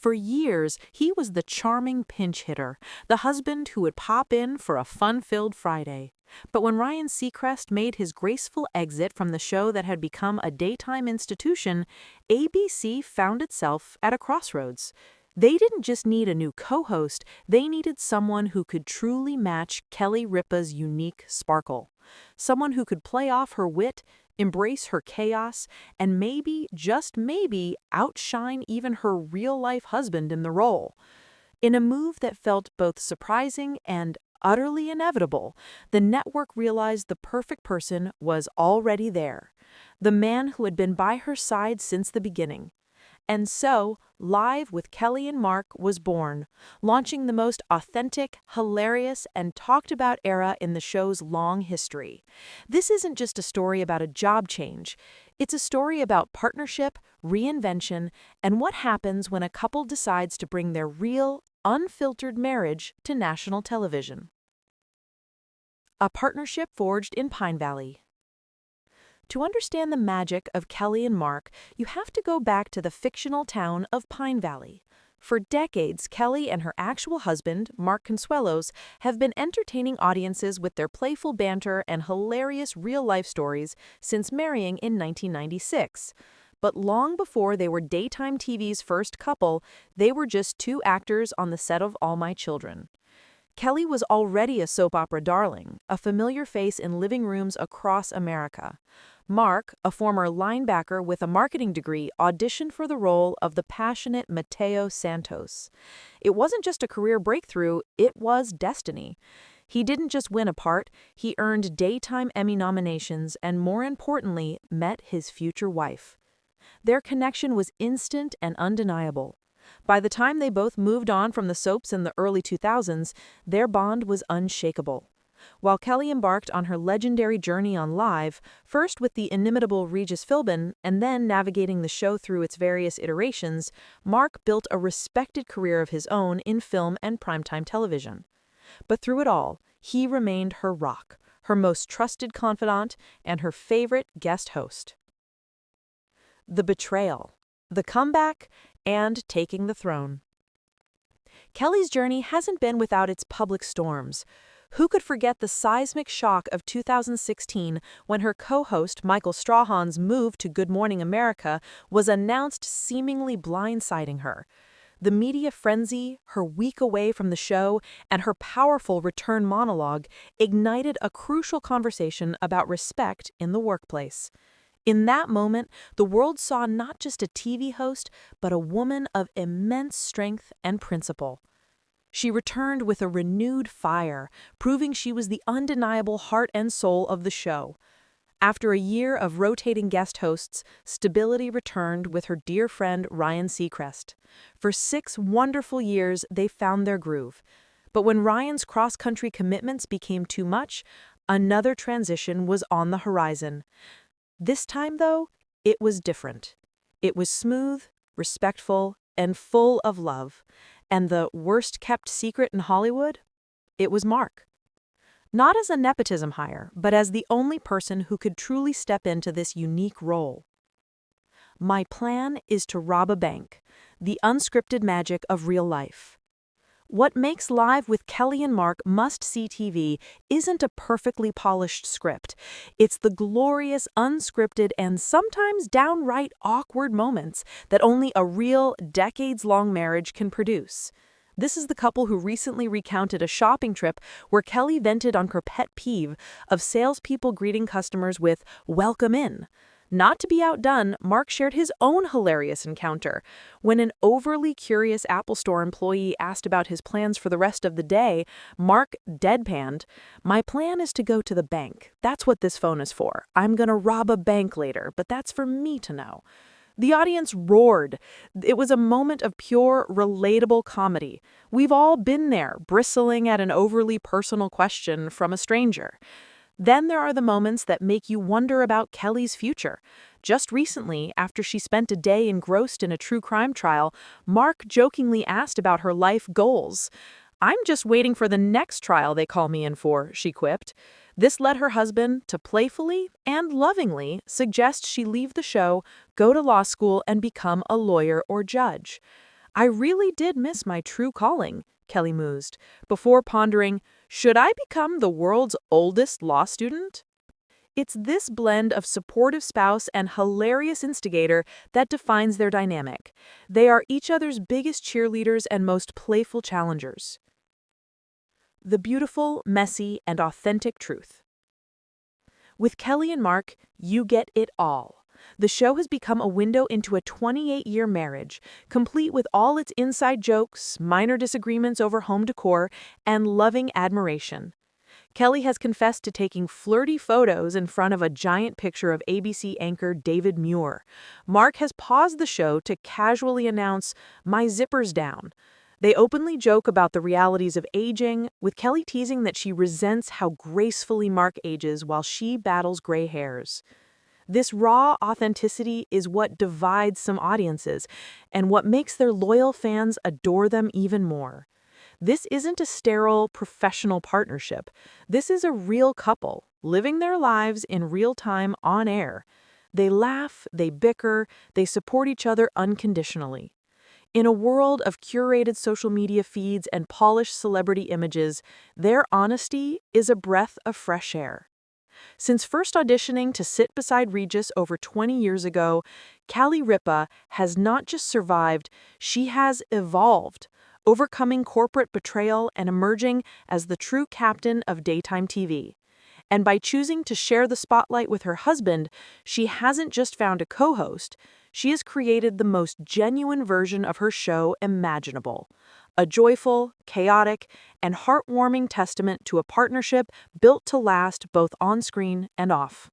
For years, he was the charming pinch hitter, the husband who would pop in for a fun-filled Friday. But when Ryan Seacrest made his graceful exit from the show that had become a daytime institution, ABC found itself at a crossroads. They didn't just need a new co-host, they needed someone who could truly match Kelly Ripa's unique sparkle. Someone who could play off her wit, embrace her chaos, and maybe, just maybe, outshine even her real-life husband in the role. In a move that felt both surprising and utterly inevitable, the network realized the perfect person was already there, the man who had been by her side since the beginning. And so, Live with Kelly&Mark was born, launching the most authentic, hilarious, and talked about era in the show's long history. This isn't just a story about a job change. It's a story about partnership, reinvention, and what happens when a couple decides to bring their real, unfiltered marriage to national television. A partnership forged in Pine Valley. To understand the magic of Kelly&Mark, you have to go back to the fictional town of Pine Valley. For decades, Kelly and her actual husband, Mark Consuelos, have been entertaining audiences with their playful banter and hilarious real-life stories since marrying in 1996. But long before they were daytime TV's first couple, they were just two actors on the set of All My Children. Kelly was already a soap opera darling, a familiar face in living rooms across America. Mark, a former linebacker with a marketing degree, auditioned for the role of the passionate Mateo Santos. It wasn't just a career breakthrough, it was destiny. He didn't just win a part, he earned daytime Emmy nominations and, more importantly, met his future wife. Their connection was instant and undeniable. By the time they both moved on from the soaps in the early 2000s, their bond was unshakable. While Kelly embarked on her legendary journey on Live, first with the inimitable Regis Philbin and then navigating the show through its various iterations, Mark built a respected career of his own in film and primetime television. But through it all, he remained her rock, her most trusted confidant, and her favorite guest host. The betrayal, the comeback, and taking the throne. Kelly's journey hasn't been without its public storms. Who could forget the seismic shock of 2016 when her co-host Michael Strahan's move to Good Morning America was announced, seemingly blindsiding her? The media frenzy, her week away from the show, and her powerful return monologue ignited a crucial conversation about respect in the workplace. In that moment, the world saw not just a TV host, but a woman of immense strength and principle. She returned with a renewed fire, proving she was the undeniable heart and soul of the show. After a year of rotating guest hosts, stability returned with her dear friend Ryan Seacrest. For 6 wonderful years, they found their groove. But when Ryan's cross-country commitments became too much, another transition was on the horizon. This time, though, it was different. It was smooth, respectful, and full of love. And the worst-kept secret in Hollywood? It was Mark. Not as a nepotism hire, but as the only person who could truly step into this unique role. My plan is to rob a bank, the unscripted magic of real life. What makes Live with Kelly&Mark must-see TV isn't a perfectly polished script. It's the glorious, unscripted, and sometimes downright awkward moments that only a real, decades-long marriage can produce. This is the couple who recently recounted a shopping trip where Kelly vented on her pet peeve of salespeople greeting customers with "Welcome in." Not to be outdone, Mark shared his own hilarious encounter. When an overly curious Apple Store employee asked about his plans for the rest of the day, Mark deadpanned, "My plan is to go to the bank. That's what this phone is for. I'm gonna rob a bank later, but that's for me to know." The audience roared. It was a moment of pure, relatable comedy. We've all been there, bristling at an overly personal question from a stranger. Then there are the moments that make you wonder about Kelly's future. Just recently, after she spent a day engrossed in a true crime trial, Mark jokingly asked about her life goals. "I'm just waiting for the next trial they call me in for," she quipped. This led her husband to playfully and lovingly suggest she leave the show, go to law school, and become a lawyer or judge. I really did miss my true calling, Kelly mused, before pondering, should I become the world's oldest law student? It's this blend of supportive spouse and hilarious instigator that defines their dynamic. They are each other's biggest cheerleaders and most playful challengers. The beautiful, messy, and authentic truth. With Kelly and Mark, you get it all. The show has become a window into a 28-year marriage, complete with all its inside jokes, minor disagreements over home decor, and loving admiration. Kelly has confessed to taking flirty photos in front of a giant picture of ABC anchor David Muir. Mark has paused the show to casually announce, "My zipper's down." They openly joke about the realities of aging, with Kelly teasing that she resents how gracefully Mark ages while she battles gray hairs. This raw authenticity is what divides some audiences and what makes their loyal fans adore them even more. This isn't a sterile, professional partnership. This is a real couple, living their lives in real time on air. They laugh, they bicker, they support each other unconditionally. In a world of curated social media feeds and polished celebrity images, their honesty is a breath of fresh air. Since first auditioning to sit beside Regis over 20 years ago, Ripa has not just survived, she has evolved, overcoming corporate betrayal and emerging as the true captain of daytime TV. And by choosing to share the spotlight with her husband, she hasn't just found a co-host, she has created the most genuine version of her show imaginable. A joyful, chaotic, and heartwarming testament to a partnership built to last both on screen and off.